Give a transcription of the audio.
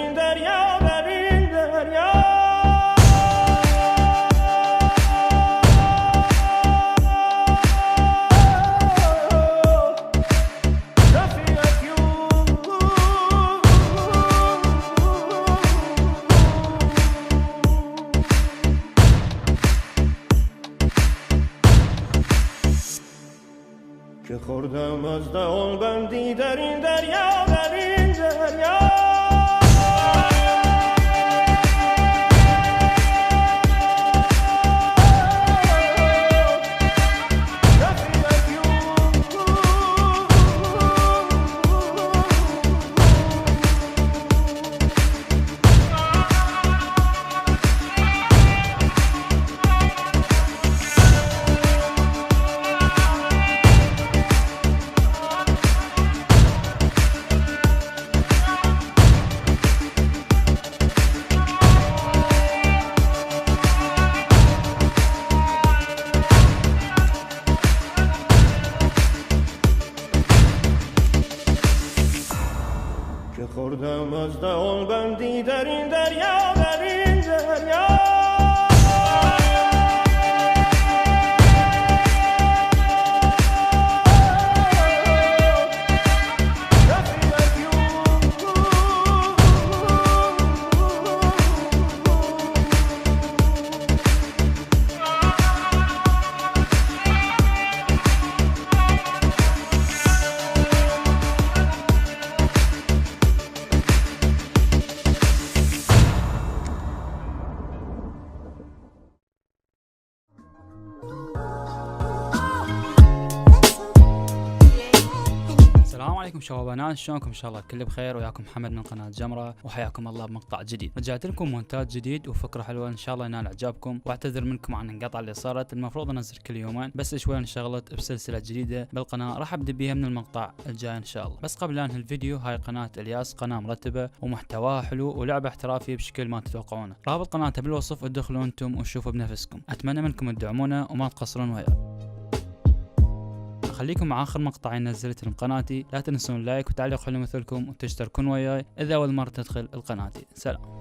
این دریا در این دریا که خوردم از دهان بندی در این دریا در این دریا که خوردم از دهان بندی در این دریا در این دریا السلام عليكم شباب، شلونكم؟ ان شاء الله الكل بخير، وياكم محمد من قناه جمره، وحياكم الله بمقطع جديد. رجعت لكم مونتاج جديد وفكره حلوه ان شاء الله ينال اعجابكم، واعتذر منكم عن الانقطاع اللي صارت. المفروض انزل كل يومين، بس شوي انشغلت بسلسله جديده بالقناه راح ابدا بيها من المقطع الجاي ان شاء الله. بس قبل لا انهي الفيديو، هاي قناه الياس، قناه مرتبه ومحتواها حلو ولعبه احترافيه بشكل ما تتوقعونه. رابط قناته بالوصف، ادخلوا انتم وشوفوا بنفسكم. اتمنى منكم تدعمونا وما تقصرون وياه. خليكم مع اخر مقطعين نزلت من قناتي، لا تنسون اللايك وتعليق حلو مثلكم، وتشتركون وياي اذا اول مره تدخل القناتي. سلام.